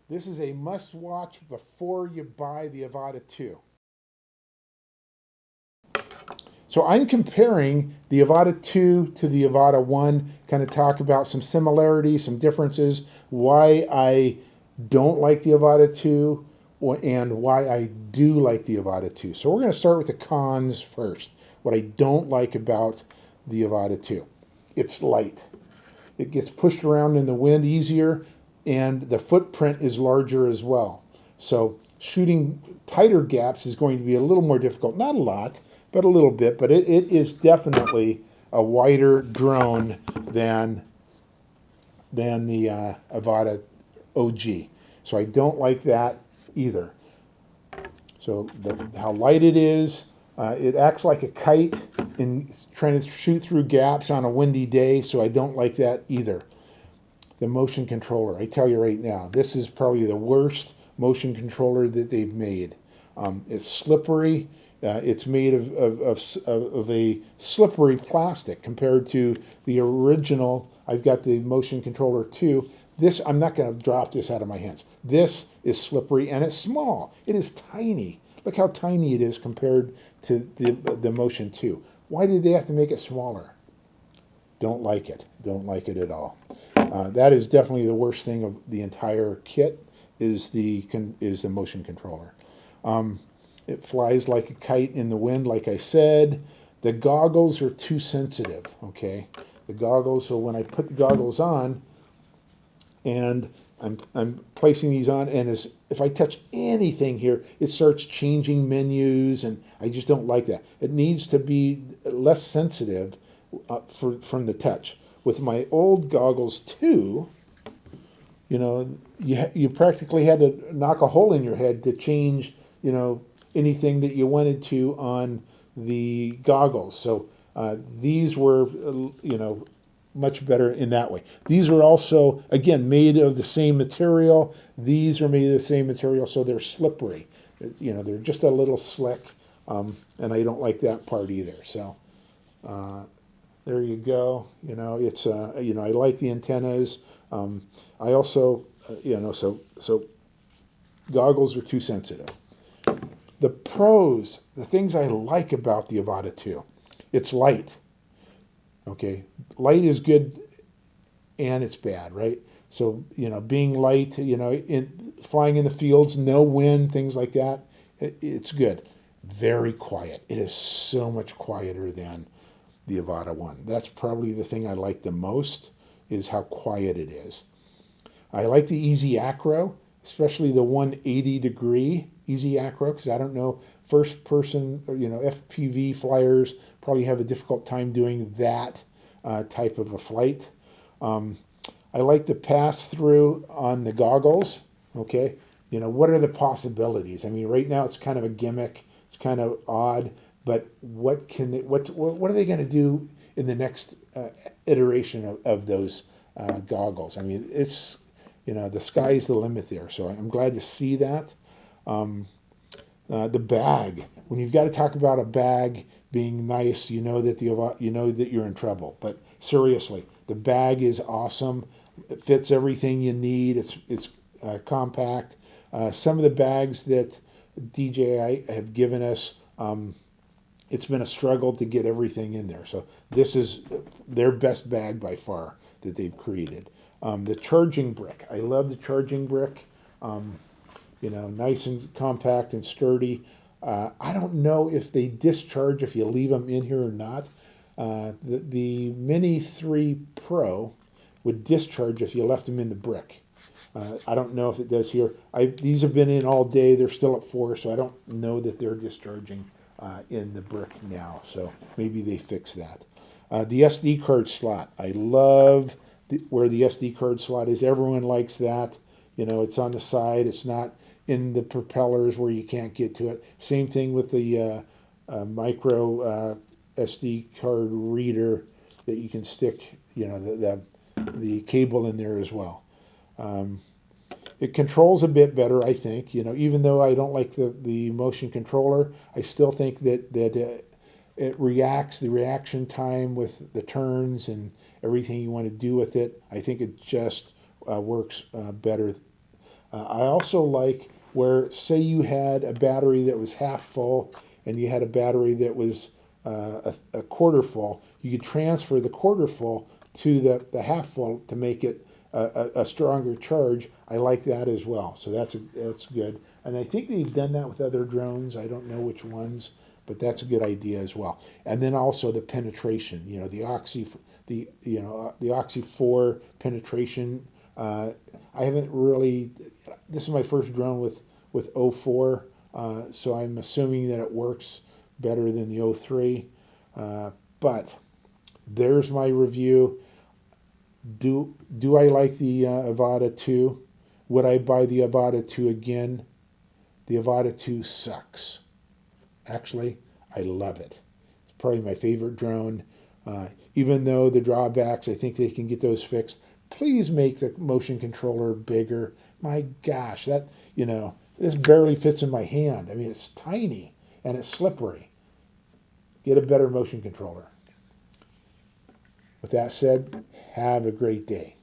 This is a must watch before you buy the Avata 2. So I'm comparing the Avata 2 to the Avata 1, kind of talk about some similarities, some differences, why I don't like the Avata 2 and why I do like the Avata 2. So we're going to start with the cons first. What I don't like about the Avata 2. It's light. It gets pushed around in the wind easier, and the footprint is larger as well. So shooting tighter gaps is going to be a little more difficult. Not a lot, but a little bit. But it is definitely a wider drone than the Avata OG. So I don't like that either. So how light it acts like a kite in trying to shoot through gaps on a windy day, so I don't like that either. The motion controller, I tell you right now, this is probably the worst motion controller that they've made. It's slippery. It's made of a slippery plastic compared to the original. I've got the motion controller too. This, I'm not going to drop this out of my hands. This is slippery and it's small. It is tiny. Look how tiny it is compared to the Motion 2. Why did they have to make it smaller? Don't like it. Don't like it at all. That is definitely the worst thing of the entire kit is the motion controller. It flies like a kite in the wind, like I said. The goggles are too sensitive, okay? The goggles, so when I put the goggles on, and I'm placing these on, and if I touch anything here, it starts changing menus, and I just don't like that. It needs to be less sensitive from the touch. With my old goggles too, you practically had to knock a hole in your head to change, anything that you wanted to on the goggles. So these were, much better in that way. These are also, again, made of the same material. These are made of the same material, so they're slippery. They're just a little slick, and I don't like that part either. So there you go. It's I like the antennas. I also, so goggles are too sensitive. The pros, the things I like about the Avata 2, it's light. Okay, light is good and it's bad, right? So, being light, flying in the fields, no wind, things like that, it's good. Very quiet. It is so much quieter than the Avata 1. That's probably the thing I like the most is how quiet it is. I like the Easy Acro, especially the 180-degree Easy Acro, because I don't know, first person, or, FPV flyers probably have a difficult time doing that type of a flight. I like the pass through on the goggles. Okay, what are the possibilities? I mean, right now it's kind of a gimmick. It's kind of odd, but what are they going to do in the next iteration of those goggles? I mean, it's the sky's the limit there. So I'm glad to see that. The bag. When you've got to talk about a bag being nice, you know that you're in trouble. But seriously, the bag is awesome. It fits everything you need. It's compact. Some of the bags that DJI have given us, it's been a struggle to get everything in there. So this is their best bag by far that they've created. The charging brick. I love the charging brick. Nice and compact and sturdy. I don't know if they discharge if you leave them in here or not. The Mini 3 Pro would discharge if you left them in the brick. I don't know if it does here. These have been in all day. They're still at 4, so I don't know that they're discharging in the brick now. So maybe they fix that. The SD card slot. I love where the SD card slot is. Everyone likes that. It's on the side. It's not in the propellers where you can't get to it. Same thing with the micro SD card reader that you can stick, the cable in there as well. It controls a bit better, I think. Even though I don't like the motion controller, I still think that it reacts, the reaction time with the turns and everything you want to do with it. I think it just works better. I also like where, say you had a battery that was half full and you had a battery that was a quarter full, you could transfer the quarter full to the half full to make it a stronger charge. I like that as well. So that's good. And I think they've done that with other drones. I don't know which ones, but that's a good idea as well. And then also the penetration. The Oxy 4 penetration. I haven't really. This is my first drone with O4, so I'm assuming that it works better than the O3. But there's my review. Do I like the Avata 2? Would I buy the Avata 2 again? The Avata 2 sucks. Actually, I love it. It's probably my favorite drone. Even though the drawbacks, I think they can get those fixed. Please make the motion controller bigger. My gosh, this barely fits in my hand. I mean, it's tiny and it's slippery. Get a better motion controller. With that said, have a great day.